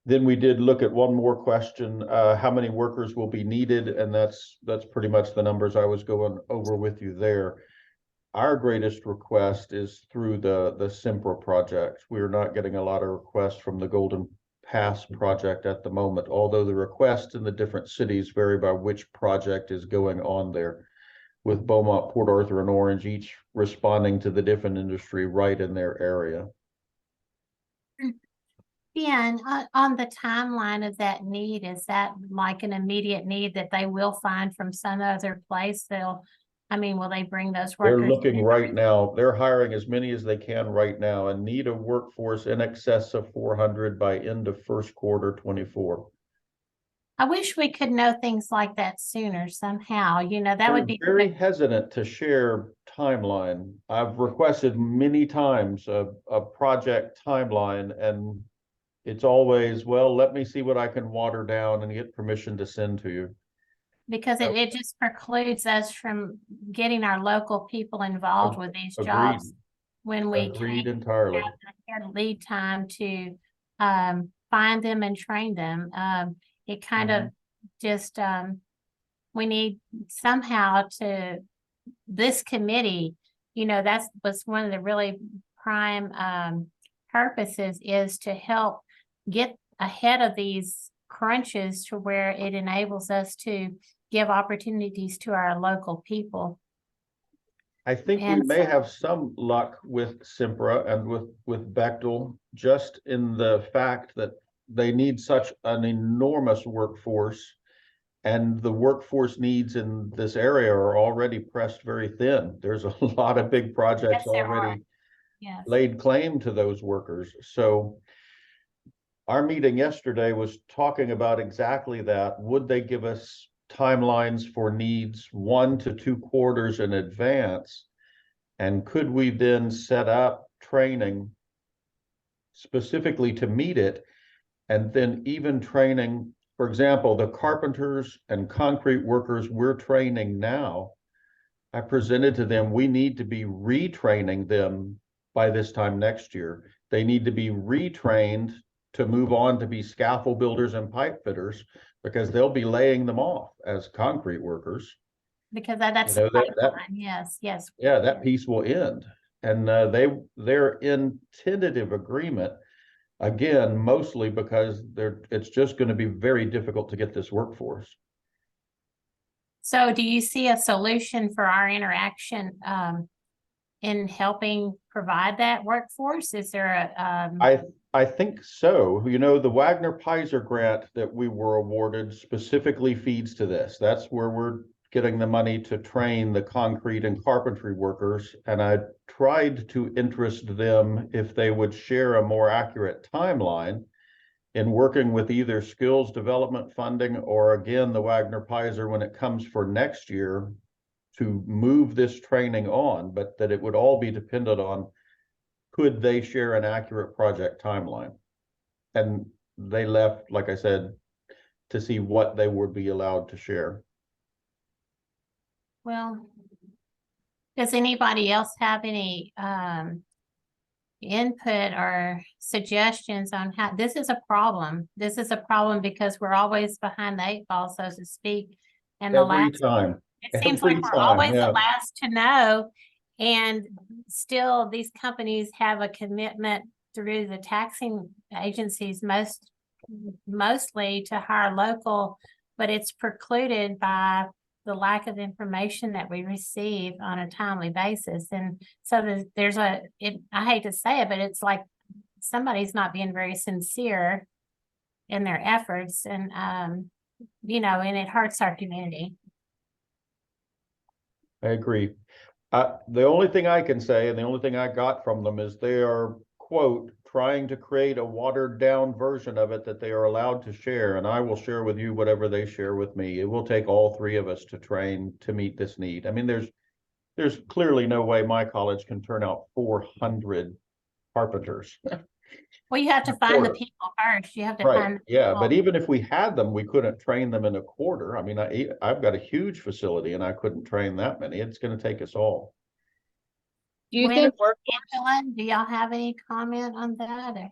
Then we did look at one more question, how many workers will be needed? And that's pretty much the numbers I was going over with you there. Our greatest request is through the Sempra project. We're not getting a lot of requests from the Golden Pass project at the moment, although the requests in the different cities vary by which project is going on there, with Beaumont, Port Arthur, and Orange each responding to the different industry right in their area. Yeah, and on the timeline of that need, is that like an immediate need that they will find from some other place? Will they bring those workers? They're looking right now. They're hiring as many as they can right now and need a workforce in excess of 400 by end of first quarter 24. I wish we could know things like that sooner somehow. That would be very hesitant to share timeline. I've requested many times a project timeline, and it's always, well, let me see what I can water down and get permission to send to you. Because it just precludes us from getting our local people involved with these jobs when we can't entirely have lead time to find them and train them. It kind of just we need somehow to this committee, that was one of the really prime purposes, is to help get ahead of these crunches to where it enables us to give opportunities to our local people. I think we may have some luck with Sempra and with Bechtel, just in the fact that they need such an enormous workforce, and the workforce needs in this area are already pressed very thin. There's a lot of big projects already laid claim to those workers. So our meeting yesterday was talking about exactly that. Would they give us timelines for needs 1 to 2 quarters in advance? And could we then set up training specifically to meet it? And then even training, for example, the carpenters and concrete workers we're training now, I presented to them, we need to be retraining them by this time next year. They need to be retrained to move on to be scaffold builders and pipe fitters, because they'll be laying them off as concrete workers. Because that's yes. Yeah, that piece will end. And they're in tentative agreement, again, mostly because it's just going to be very difficult to get this workforce. So do you see a solution for our interaction in helping provide that workforce? Is there a I think so. The Wagner-Pizer grant that we were awarded specifically feeds to this. That's where we're getting the money to train the concrete and carpentry workers. And I tried to interest them if they would share a more accurate timeline in working with either skills development funding or, again, the Wagner-Pizer when it comes for next year to move this training on, but that it would all be dependent on could they share an accurate project timeline. And they left, like I said, to see what they would be allowed to share. Well, does anybody else have any input or suggestions on how this is a problem? This is a problem because we're always behind the 8 ball, so to speak. And it seems like we're always the last to know. And still, these companies have a commitment through the taxing agencies mostly to hire local, but it's precluded by the lack of information that we receive on a timely basis. And so I hate to say it, but it's like somebody's not being very sincere in their efforts, and and it hurts our community. I agree. The only thing I can say, and the only thing I got from them, is they are, quote, trying to create a watered down version of it that they are allowed to share. And I will share with you whatever they share with me. It will take all 3 of us to train to meet this need. I mean, there's clearly no way my college can turn out 400 carpenters. Well, you have to find the people first. You have to find the people. But even if we had them, we couldn't train them in a quarter. I mean, I've got a huge facility and I couldn't train that many. It's going to take us all. Do you think do y'all have any comment on that?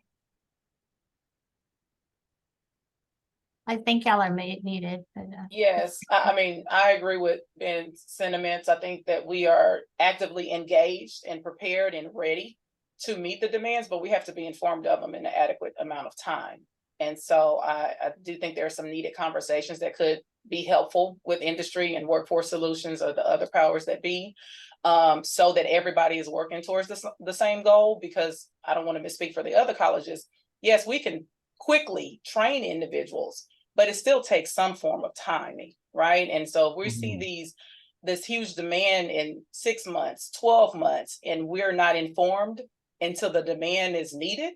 I think y'all are needed. But, Yes, I mean, I agree with Ben's sentiments. I think that we are actively engaged and prepared and ready to meet the demands, but we have to be informed of them in an adequate amount of time. And so I do think there are some needed conversations that could be helpful with industry and workforce solutions or the other powers that be, so that everybody is working towards the same goal, because I don't want to misspeak for the other colleges. Yes, we can quickly train individuals, but it still takes some form of timing, right? And so if we see this huge demand in 6 months, 12 months, and we're not informed until the demand is needed,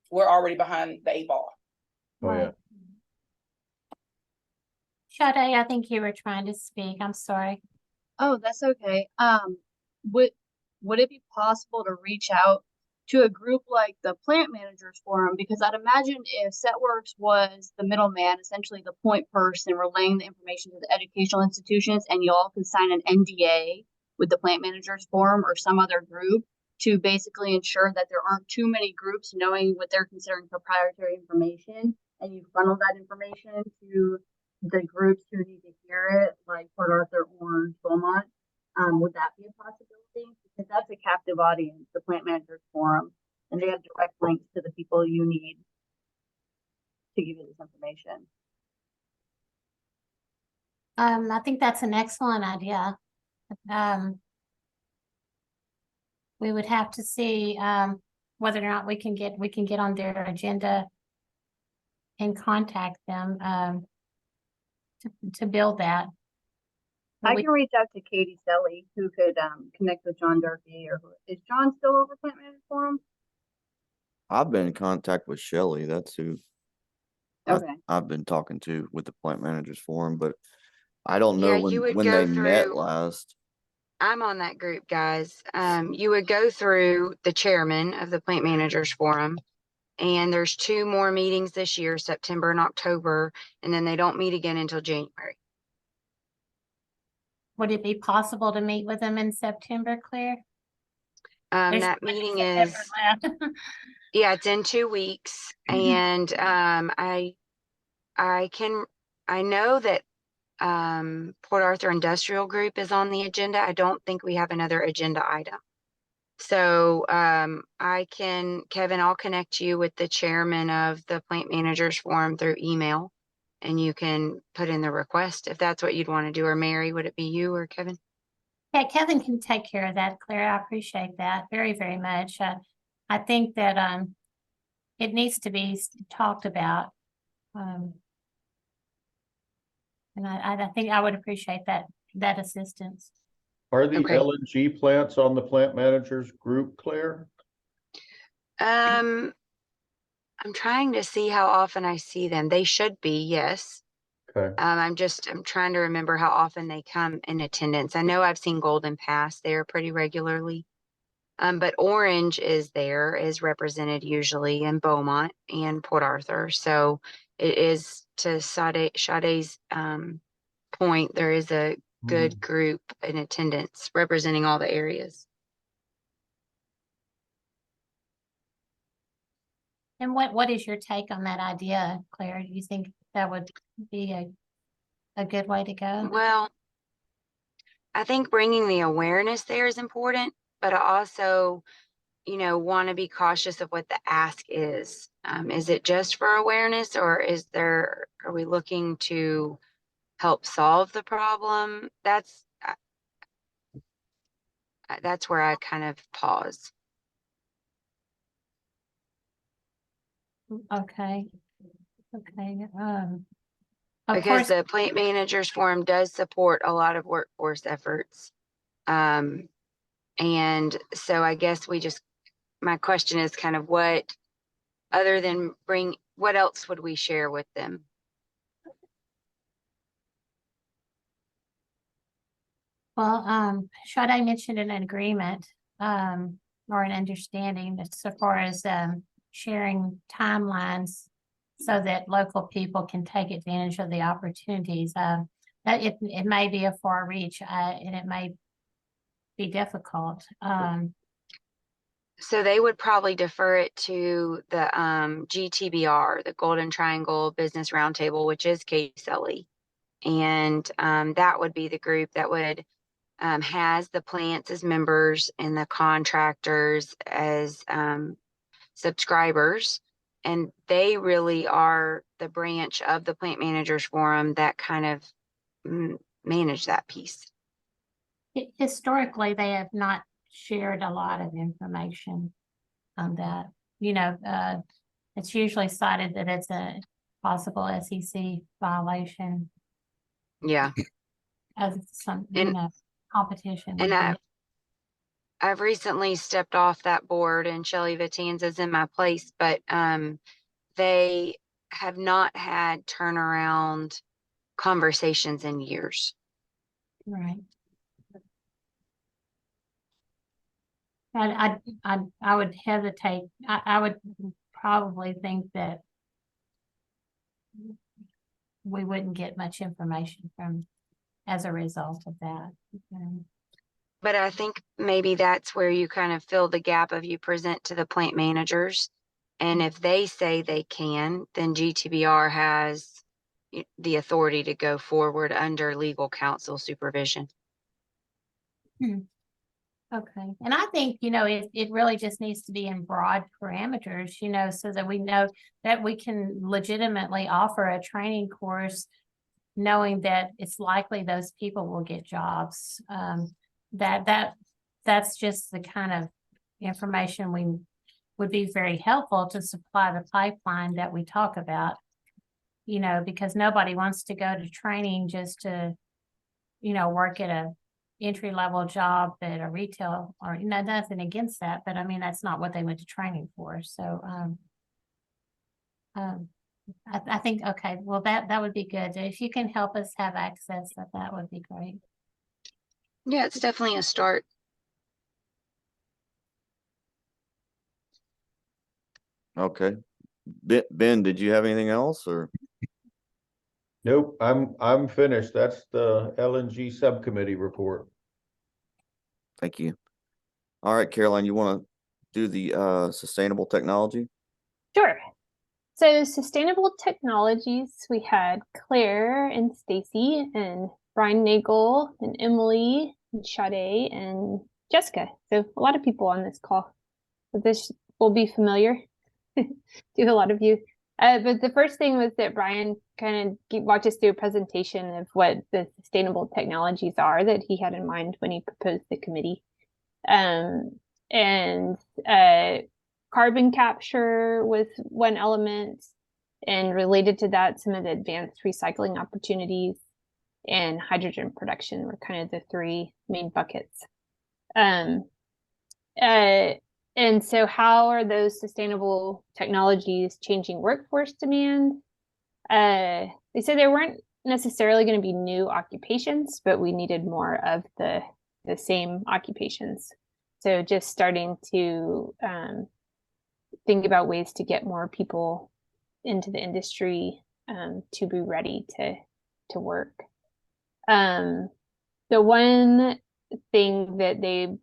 we're already behind the 8 ball. Oh, yeah. Sade, I think you were trying to speak. I'm sorry. Oh, that's okay. Would it be possible to reach out to a group like the Plant Managers Forum? Because I'd imagine if SetWorks was the middleman, essentially the point person relaying the information to the educational institutions, and y'all could sign an NDA with the Plant Managers Forum or some other group to basically ensure that there aren't too many groups knowing what they're considering proprietary information, and you funnel that information to the groups who need to hear it, like Port Arthur, Orange, Beaumont. Would that be a possibility? Because that's a captive audience, the Plant Managers Forum, and they have direct links to the people you need to give you this information. I think that's an excellent idea. We would have to see whether or not we can get on their agenda and contact them to build that. I can reach out to Katie Selly, who could connect with John Durkee, or is John still over Plant Managers Forum? I've been in contact with Shelly. That's who I've been talking to with the Plant Managers Forum, but I don't know when they met last. I'm on that group, guys. You would go through the chairman of the Plant Managers Forum, and there's 2 more meetings this year, September and October, and then they don't meet again until January. Would it be possible to meet with them in September, Claire? That meeting is, yeah, it's in 2 weeks. And I know that Port Arthur Industrial Group is on the agenda. I don't think we have another agenda item. So Kevin, I'll connect you with the chairman of the Plant Managers Forum through email, and you can put in the request if that's what you'd want to do. Or Mary, would it be you or Kevin? Yeah, Kevin can take care of that, Claire. I appreciate that very, very much. I think that it needs to be talked about. And I think I would appreciate that assistance. Are the LNG plants on the Plant Managers group, Claire? I'm trying to see how often I see them. They should be, yes. Okay. I'm trying to remember how often they come in attendance. I know I've seen Golden Pass there pretty regularly. But Orange is represented usually, in Beaumont and Port Arthur. So it is, to Sade's point, there is a good group in attendance representing all the areas. And what is your take on that idea, Claire? Do you think that would be a good way to go? Well, I think bringing the awareness there is important, but I also, want to be cautious of what the ask is. Is it just for awareness, or are we looking to help solve the problem? That's where I kind of pause. Okay. Because the Plant Managers Forum does support a lot of workforce efforts. And so I guess my question is kind of what else would we share with them? Well, Sade mentioned an agreement or an understanding so far as sharing timelines so that local people can take advantage of the opportunities. That it may be a far reach and it may be difficult. So they would probably defer it to the GTBR, the Golden Triangle Business Roundtable, which is KSLE. And that would be the group that would has the plants as members and the contractors as subscribers. And they really are the branch of the Plant Managers Forum that kind of manage that piece. Historically, they have not shared a lot of information on that. You know, it's usually cited that it's a possible SEC violation. Yeah. As some, you know, competition. And I've recently stepped off that board and Shelley Vitanza's in my place, but they have not had turnaround conversations in years. Right. And I would hesitate. I would probably think that we wouldn't get much information from as a result of that. But I think maybe that's where you kind of fill the gap of you present to the plant managers. And if they say they can, then GTBR has the authority to go forward under legal counsel supervision. Okay. And I think, you know, it really just needs to be in broad parameters, you know, so that we know that we can legitimately offer a training course, knowing that it's likely those people will get jobs. That's just the kind of information we would be very helpful to supply the pipeline that we talk about, you know, because nobody wants to go to training just to, you know, work at a entry-level job at a retail, or, you know, nothing against that, but I mean, that's not what they went to training for. So I think, okay, well, that would be good. If you can help us have access, that would be great. Yeah, it's definitely a start. Okay. Ben, did you have anything else or? Nope, I'm finished. That's the LNG subcommittee report. Thank you. All right, Caroline, you want to do the sustainable technology? Sure. So sustainable technologies, we had Claire and Stacy and Brian Nagel and Emily and Sade and Jessica. So a lot of people on this call. So this will be familiar to a lot of you. But the first thing was that Brian kind of walked us through a presentation of what the sustainable technologies are that he had in mind when he proposed the committee. Carbon capture was one element, and related to that, some of the advanced recycling opportunities and hydrogen production were kind of the three main buckets. And so how are those sustainable technologies changing workforce demand? They said there weren't necessarily going to be new occupations, but we needed more of the same occupations. So just starting to think about ways to get more people into the industry to be ready to work. The one thing that they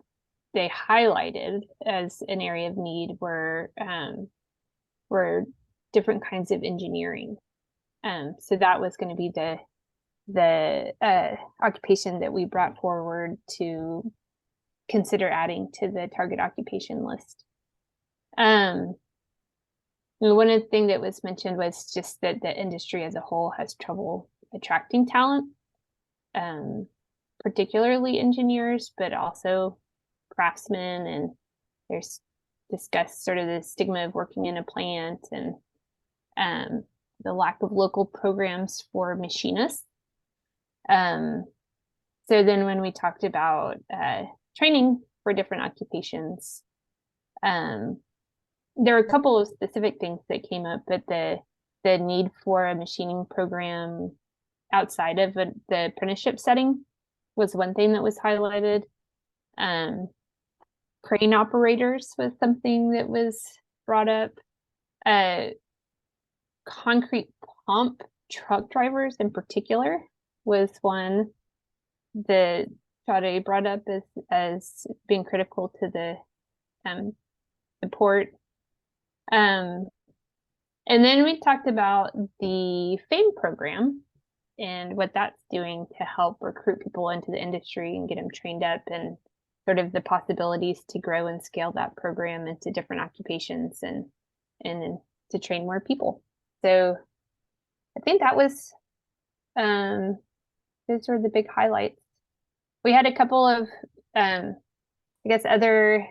highlighted as an area of need were different kinds of engineering. So that was going to be the occupation that we brought forward to consider adding to the target occupation list. One of the things that was mentioned was just that the industry as a whole has trouble attracting talent, particularly engineers, but also craftsmen, and there's discussed sort of the stigma of working in a plant and the lack of local programs for machinists. So then when we talked about training for different occupations, there were a couple of specific things that came up, but the need for a machining program outside of the apprenticeship setting was one thing that was highlighted. Crane operators was something that was brought up. Concrete pump truck drivers in particular was one that Sade brought up as being critical to the support. And then we talked about the FAME program and what that's doing to help recruit people into the industry and get them trained up, and sort of the possibilities to grow and scale that program into different occupations and to train more people. So I think that was, those were the big highlights. We had a couple of, I guess, other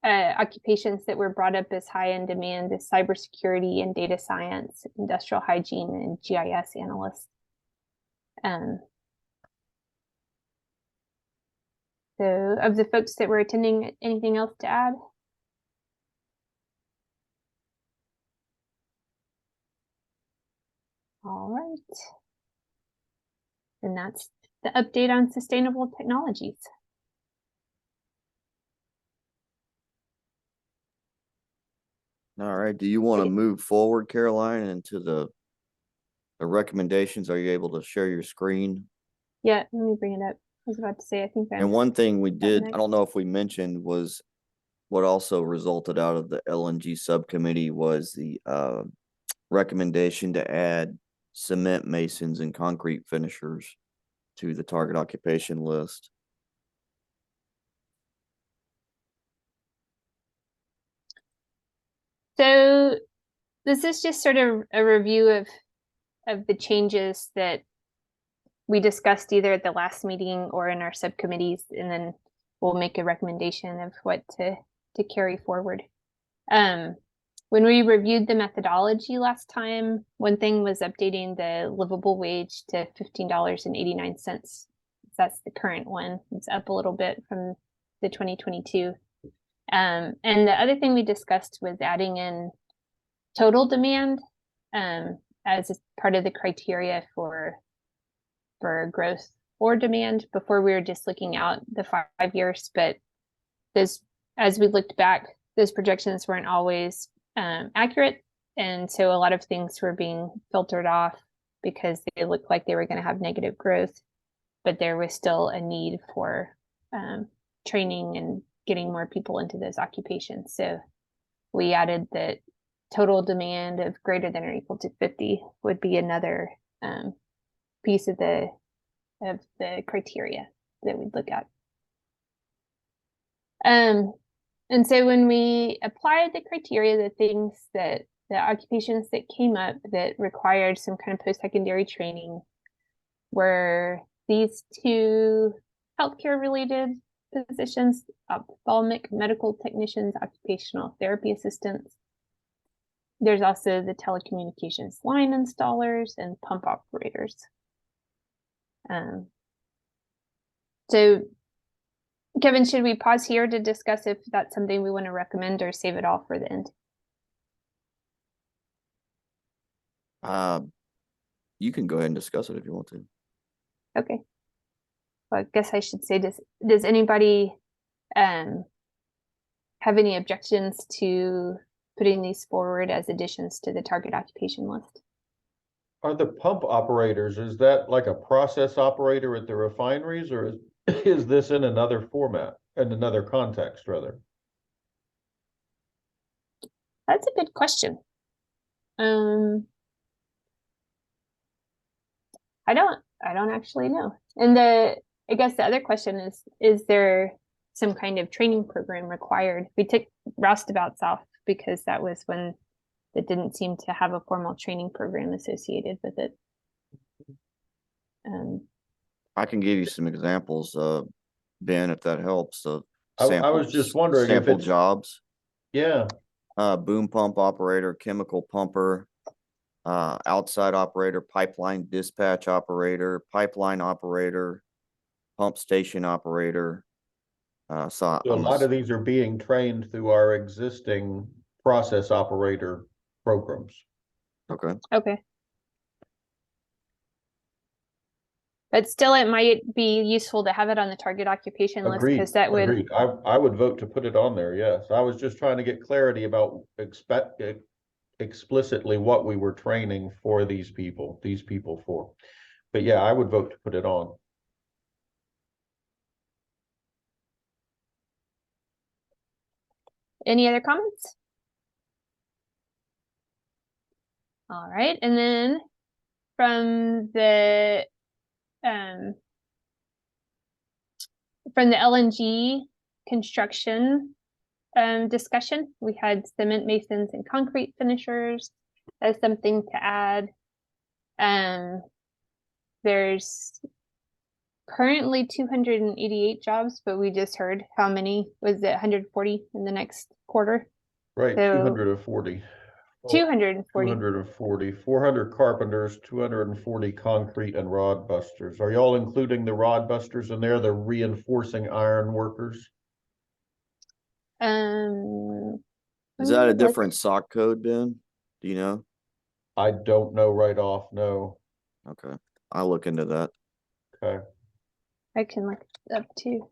occupations that were brought up as high in demand is cybersecurity and data science, industrial hygiene, and GIS analysts. So of the folks that were attending, anything else to add? All right. And that's the update on sustainable technologies. All right. Do you want to move forward, Caroline, into the recommendations? Are you able to share your screen? Yeah, let me bring it up. I was about to say, I think And one thing we did, I don't know if we mentioned, was what also resulted out of the LNG subcommittee was the recommendation to add cement masons and concrete finishers to the target occupation list. So this is just sort of a review of the changes that we discussed either at the last meeting or in our subcommittees, and then we'll make a recommendation of what to carry forward. When we reviewed the methodology last time, one thing was updating the livable wage to $15.89. That's the current one. It's up a little bit from the 2022. And the other thing we discussed was adding in total demand as part of the criteria for growth or demand. Before, we were just looking out the 5 years, but those, as we looked back, those projections weren't always accurate, and so a lot of things were being filtered off because they looked like they were going to have negative growth, but there was still a need for training and getting more people into those occupations. So we added that total demand of greater than or equal to 50 would be another piece of the criteria that we'd look at. And so when we applied the criteria, the occupations that came up that required some kind of post-secondary training were these two healthcare related positions: ophthalmic medical technicians, occupational therapy assistants. There's also the telecommunications line installers and pump operators. So Kevin, should we pause here to discuss if that's something we want to recommend, or save it all for the end? You can go ahead and discuss it if you want to. Okay. Well, I guess I should say, does anybody have any objections to putting these forward as additions to the target occupation list? Are the pump operators, is that like a process operator at the refineries, or is this in another format, in another context rather? That's a good question. I don't actually know. And I guess the other question is there some kind of training program required? We took Roustabout South because that was when it didn't seem to have a formal training program associated with it. I can give you some examples, Ben, if that helps. I was just wondering if it's jobs. Yeah. Boom pump operator, chemical pumper, outside operator, pipeline dispatch operator, pipeline operator, pump station operator. So a lot of these are being trained through our existing process operator programs. Okay. But still, it might be useful to have it on the target occupation list, because that would. Agreed. I would vote to put it on there. Yes, I was just trying to get clarity about explicitly what we were training for these people for. But yeah, I would vote to put it on. Any other comments? All right, and then from the LNG construction discussion, we had cement masons and concrete finishers as something to add. There's currently 288 jobs, but we just heard how many was it 140 in the next quarter? Right, So 240. 240. 240, 400 carpenters, 240 concrete and rod busters. Are y'all including the rod busters in there, the reinforcing iron workers? Is that a different SOC code, Ben? Do you know? I don't know right off, no. Okay, I'll look into that. Okay. I can look it up too.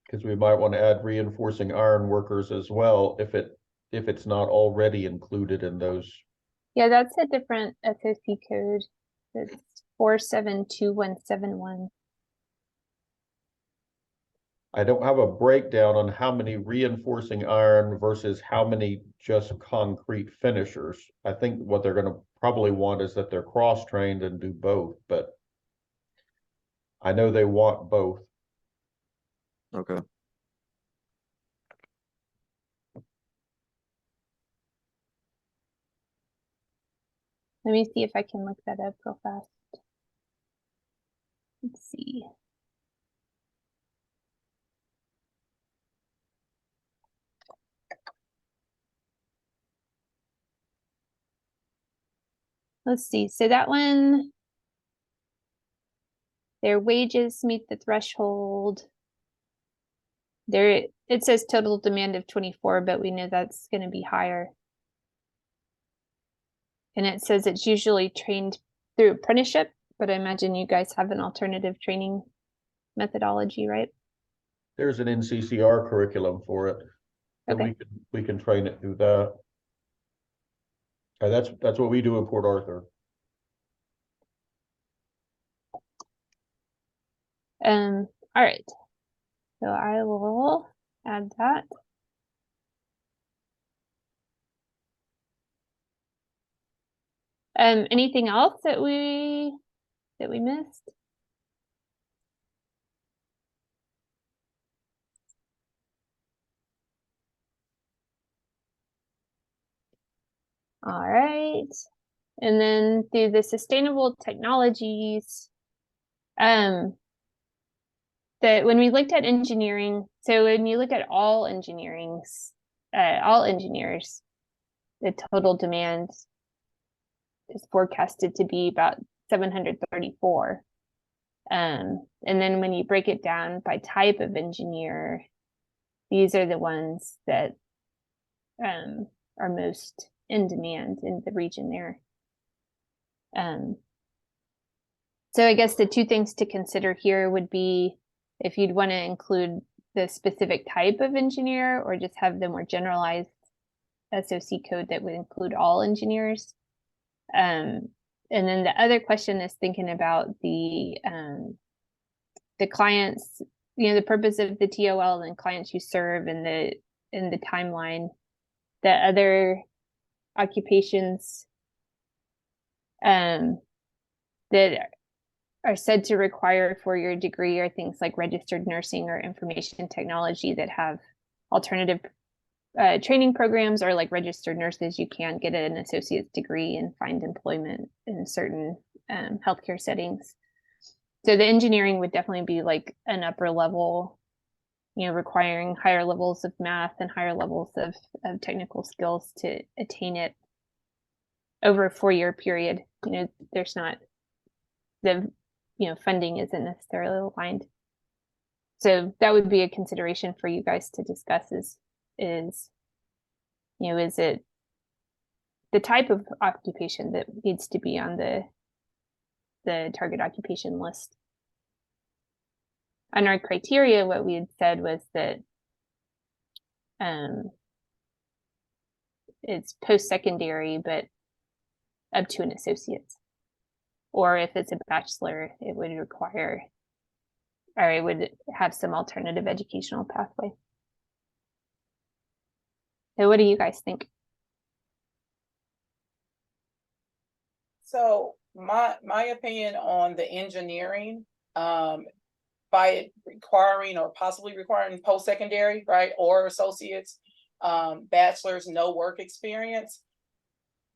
Because we might want to add reinforcing iron workers as well if it's not already included in those. Yeah, that's a different SOC code. It's 472171. I don't have a breakdown on how many reinforcing iron versus how many just concrete finishers. I think what they're going to probably want is that they're cross-trained and do both, but I know they want both. Okay. Let me see if I can look that up real fast. Let's see. Let's see. So that one, their wages meet the threshold. There, it says total demand of 24, but we know that's going to be higher. And it says it's usually trained through apprenticeship, but I imagine you guys have an alternative training methodology, right? There's an NCCR curriculum for it. And Okay. we can train it through that. That's what we do in Port Arthur. All right. So I will add that. Anything else that we missed? All right. And then through the sustainable technologies, that when we looked at engineering, so when you look at all engineers, the total demand is forecasted to be about 734. And then when you break it down by type of engineer, these are the ones that are most in demand in the region there. So I guess the two things to consider here would be if you'd want to include the specific type of engineer or just have the more generalized SOC code that would include all engineers. And then the other question is thinking about the clients, the purpose of the TOL and clients you serve in the timeline. The other occupations that are said to require for your degree are things like registered nursing or information technology that have alternative training programs, or like registered nurses, you can get an associate's degree and find employment in certain healthcare settings. So the engineering would definitely be like an upper level, requiring higher levels of math and higher levels of technical skills to attain it over a 4-year period. There's not the funding isn't necessarily aligned. So that would be a consideration for you guys to discuss is it the type of occupation that needs to be on the target occupation list. On our criteria, what we had said was that it's post-secondary, but up to an associate's. Or if it's a bachelor, it would require, or it would have some alternative educational pathway. So what do you guys think? So my opinion on the engineering, by it requiring or possibly requiring post-secondary, right, or associates, bachelor's, no work experience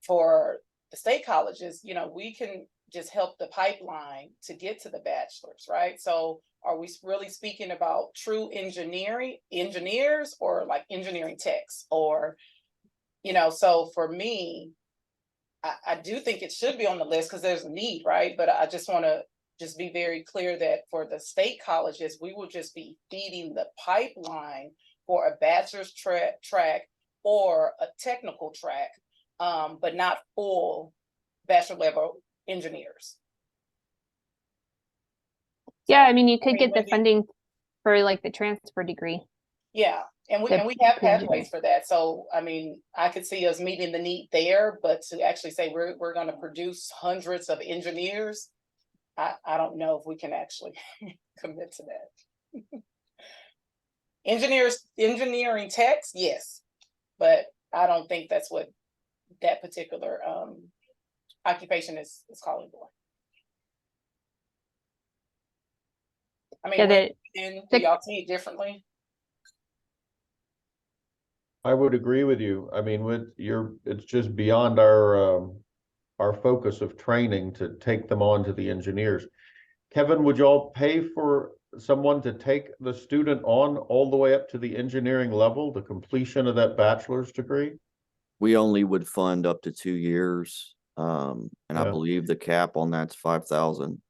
for the state colleges, you know, we can just help the pipeline to get to the bachelor's, right? So are we really speaking about true engineers or like engineering techs or, you know, so for me, I do think it should be on the list because there's a need, right? But I just want to just be very clear that for the state colleges, we will just be feeding the pipeline for a bachelor's track or a technical track, but not full bachelor level engineers. Yeah, I mean, you could I mean, get the funding for like the transfer degree. Yeah, and we have pathways for that. So I mean, I could see us meeting the need there, but to actually say we're going to produce hundreds of engineers, I don't know if we can actually commit to that. Engineering techs, yes, but I don't think that's what that particular occupation is calling for. I mean, do y'all see it differently? I would agree with you. I mean, it's just beyond our focus of training to take them on to the engineers. Kevin, would y'all pay for someone to take the student on all the way up to the engineering level, the completion of that bachelor's degree? We only would fund up to 2 years. And I believe the cap on that's 5,000.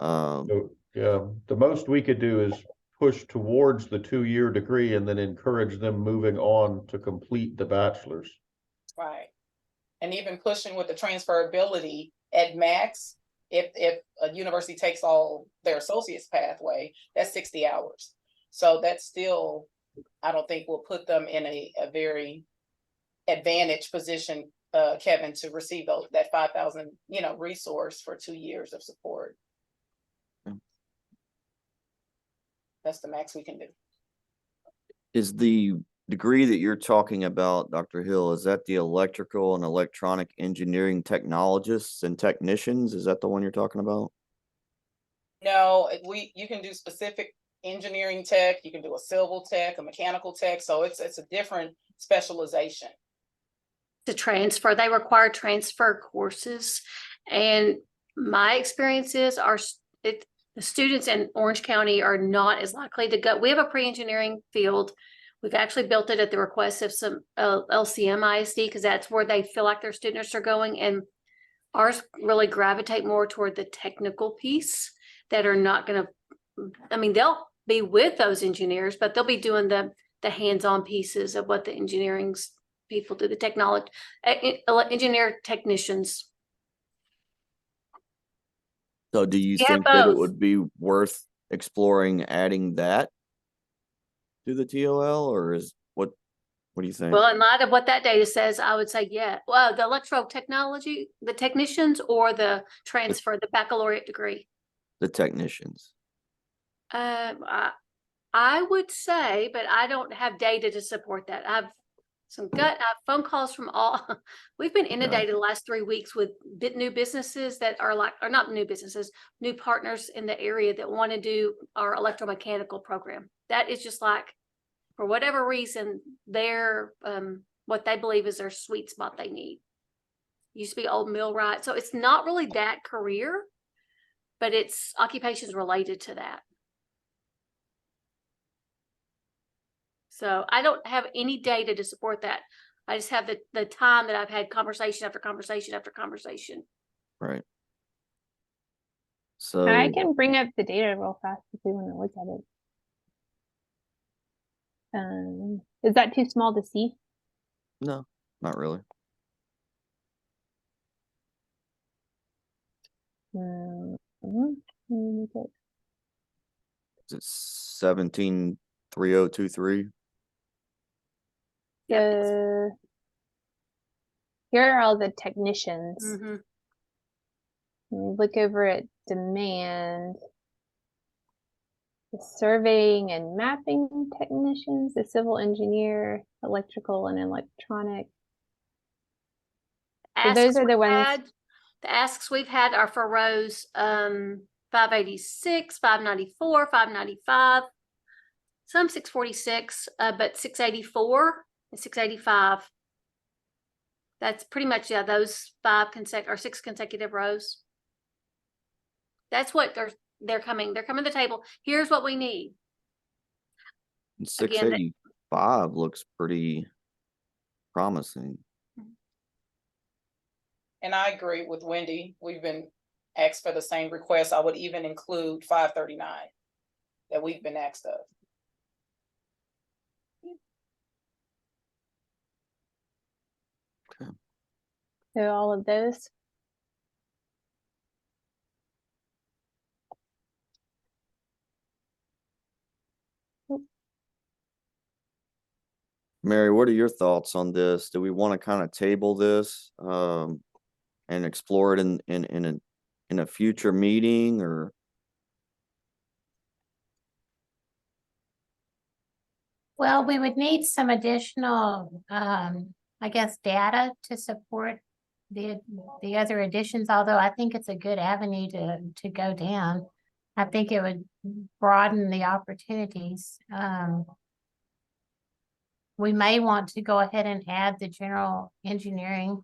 So, yeah, the most we could do is push towards the 2-year degree and then encourage them moving on to complete the bachelor's. Right. And even pushing with the transferability at max, if a university takes all their associate's pathway, that's 60 hours. So that's still, I don't think will put them in a very advantaged position, Kevin, to receive that 5,000, you know, resource for 2 years of support. That's the max we can do. Is the degree that you're talking about, Dr. Hill, is that the electrical and electronic engineering technologists and technicians? Is that the one you're talking about? No, you can do specific engineering tech, you can do a civil tech, a mechanical tech, so it's a different specialization. To transfer, they require transfer courses, and my experience is the students in Orange County are not as likely to go. We have a pre-engineering field. We've actually built it at the request of some LCM ISD because that's where they feel like their students are going, and ours really gravitate more toward the technical piece that are not going to, I mean, they'll be with those engineers, but they'll be doing the hands-on pieces of what the engineering's people do, the technology, engineer technicians. So do you think that it would be worth exploring adding that to the TOL, or what do you think? Well, in light of what that data says, I would say, yeah. Well, the electro technology, the technicians, or the transfer, the baccalaureate degree? The technicians. I would say, but I don't have data to support that. I have phone calls from we've been inundated the last 3 weeks with new businesses that are not new businesses, new partners in the area that want to do our electromechanical program. That is just like, for whatever reason, they're what they believe is their sweet spot they need. Used to be old millwright. So it's not really that career, but it's occupations related to that. So I don't have any data to support that. I just have the time that I've had conversation after conversation after conversation. Right. So I can bring up the data real fast if we want to look at it. Is that too small to see? No, not really. Is it 173023? Here are all the technicians. Mm-hmm. When we look over at demand, the surveying and mapping technicians, the civil engineer, electrical and electronic. So those are the ones. The asks we've had are for rows 586, 594, 595, some 646, but 684 and 685. That's pretty much, yeah, those 6 consecutive rows. That's what they're coming to the table. Here's what we need. 685 looks pretty promising. And I agree with Wendy. We've been asked for the same request. I would even include 539 that we've been asked of. Okay. So all of those. Mary, what are your thoughts on this? Do we want to kind of table this and explore it in a future meeting, or? Well, we would need some additional, I guess, data to support the other additions, although I think it's a good avenue to go down. I think it would broaden the opportunities. We may want to go ahead and add the general engineering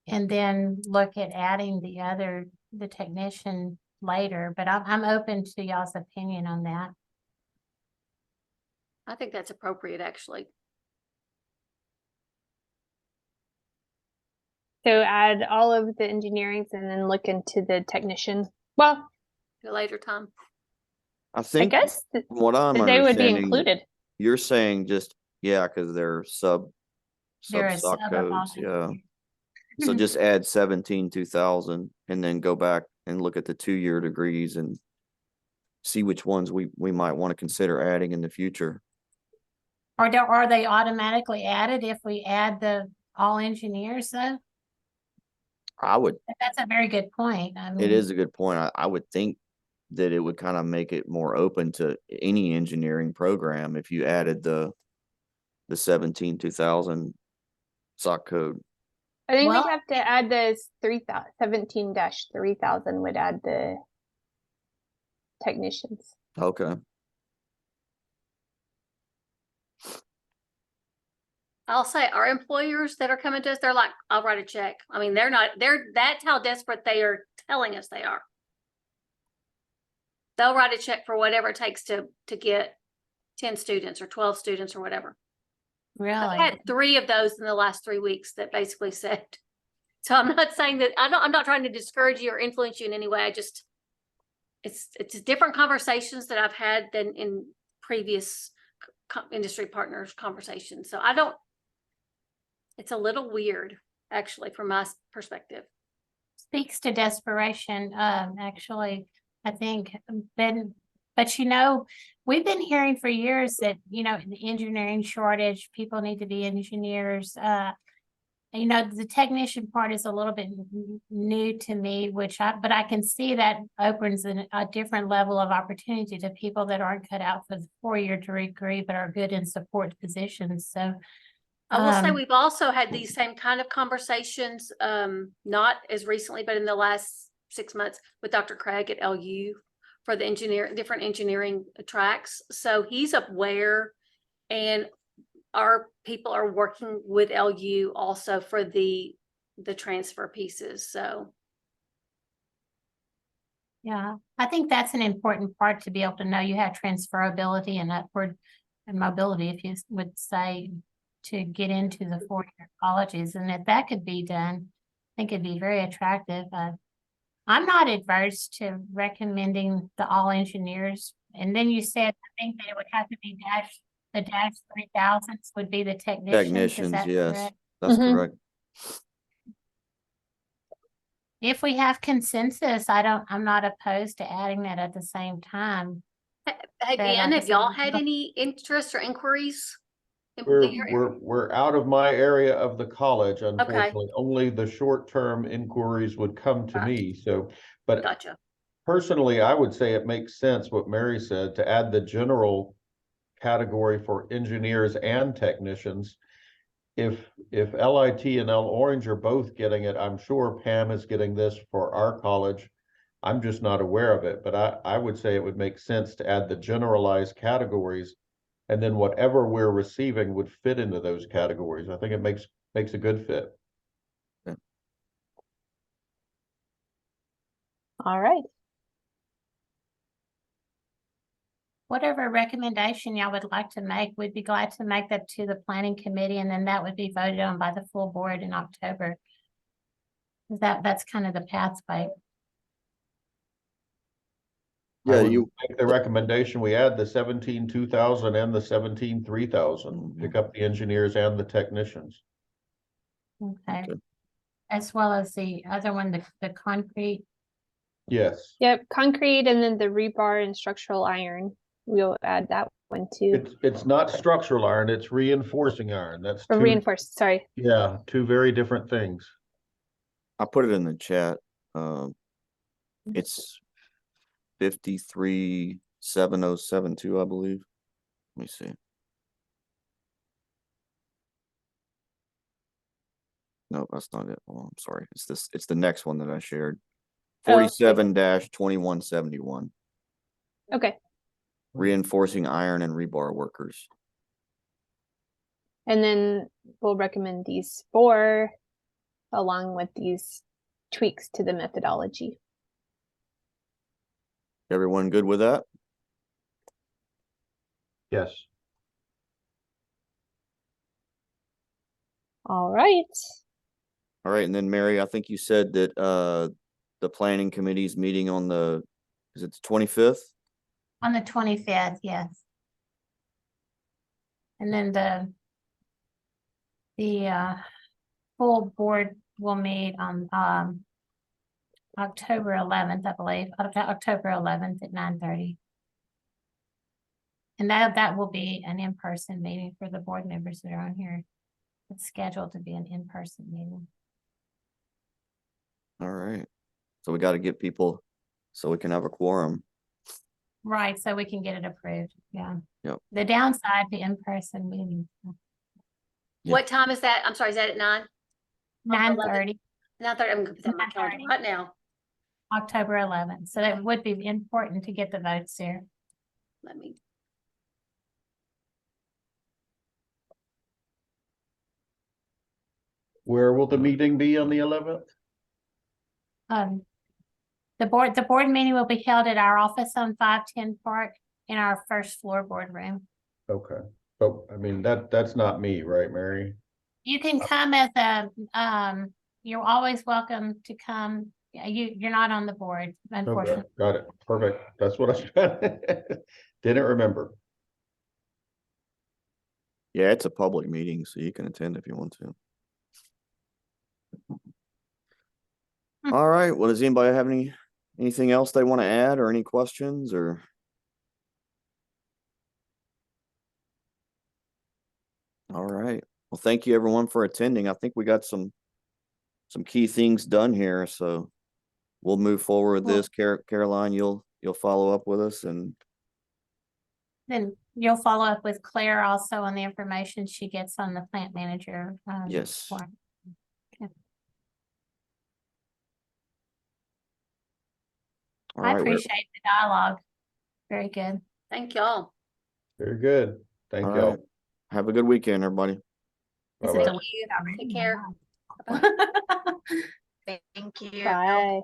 and then look at adding the technician later, but I'm open to y'all's opinion on that. I think that's appropriate, actually. So add all of the engineerings and then look into the technician. Well, At a later time. I think guess what I'm they would be understanding, included. you're saying just, yeah, because they're sub They're a stock sub of all codes, yeah. the- So just add 17-2000 and then go back and look at the 2-year degrees and see which ones we might want to consider adding in the future. Or are they automatically added if we add the all engineers though? That's a very good point. I mean, It is a good point. I would think that it would kind of make it more open to any engineering program if you added the 17-2000 SOC code. I think we'd have to add this 17-3000 would add the technicians. Okay. I'll say our employers that are coming to us, they're like, I'll write a check. I mean, that's how desperate they are telling us they are. They'll write a check for whatever it takes to get 10 students or 12 students or whatever. really? I've had 3 of those in the last 3 weeks that basically said, so I'm not saying that, I'm not trying to discourage you or influence you in any way. I just, it's different conversations that I've had than in previous industry partners conversations. So it's a little weird, actually, from my perspective. Speaks to desperation, actually, I think, but we've been hearing for years that, the engineering shortage, people need to be engineers. The technician part is a little bit new to me, but I can see that opens a different level of opportunity to people that aren't cut out for the 4-year degree, but are good in support positions. So I will say we've also had these same kind of conversations, not as recently, but in the last 6 months with Dr. Craig at LU for the different engineering tracks. So he's aware, and our people are working with LU also for the transfer pieces. So. Yeah, I think that's an important part to be able to know you have transferability and upward and mobility, if you would say, to get into the 4-year colleges. And if that could be done, I think it'd be very attractive. I'm not adverse to recommending the all engineers. And then you said, I think that it would have to be the dash 3000s would be the technicians. Yes, correct? that's correct. If we have consensus, I'm not opposed to adding that at the same time. Hey, Ben, have y'all had any interest or inquiries? We're out of my area of the college, unfortunately. Only the short-term inquiries would come to me. So, but Gotcha. personally, I would say it makes sense what Mary said to add the general category for engineers and technicians. If LIT and L Orange are both getting it, I'm sure Pam is getting this for our college. I'm just not aware of it, but I would say it would make sense to add the generalized categories, and then whatever we're receiving would fit into those categories. I think it makes a good fit. All right. Whatever recommendation y'all would like to make, we'd be glad to make that to the planning committee, and then that would be voted on by the full board in October. That's kind of the pathway. Yeah, you make the recommendation, we add the 17,200 and the 17,300, pick up the engineers and the technicians. Okay. As well as the other one, the concrete. Yes. Yep, concrete and then the rebar and structural iron. We'll add that one too. It's not structural iron, it's reinforcing iron. That's Or two, reinforced, sorry. yeah, two very different things. I put it in the chat. It's 537072, I believe. Let me see. No, that's not it. Oh, I'm sorry. It's the next one that I shared. 47-2171. Okay. Reinforcing iron and rebar workers. And then we'll recommend these 4 along with these tweaks to the methodology. Everyone good with that? Yes. All right. All right, and then Mary, I think you said that the planning committee's meeting on is it the 25th? On the 25th, yes. And then the full board will meet on October 11th, I believe, October 11th at 9:30. And that will be an in-person meeting for the board members that are on here. It's scheduled to be an in-person meeting. All right. So we got to get people so we can have a quorum. Right, so we can get it approved, yeah. Yep. The downside to in-person meetings, Yeah. What time is that? I'm sorry, is that at 9? 9:30, 9:30, I'm gonna put that on my calendar 9:30. right now. October 11th. So that would be important to get the votes here. Let me, Where will the meeting be on the 11th? The board meeting will be held at our office on 510 Park in our first floor boardroom. Okay, but I mean, that's not me, right, Mary? You can come as you're always welcome to come. You're not on the board, unfortunately. Okay, got it. Perfect. That's what I was trying didn't remember. Yeah, it's a public meeting, so you can attend if you want to. All right. Well, does anybody have anything else they want to add or any questions or? All right. Well, thank you everyone for attending. I think we got some key things done here, so we'll move forward with this. Caroline, you'll follow up with us, and Then you'll follow up with Claire also on the information she gets on the plant manager. yes. form. All I right, appreciate the dialogue. Very good. thank y'all. Very good. Thank All y'all. right. Have a good weekend, everybody. It's a Bye-bye. delicious Take care. Thank you. Bye.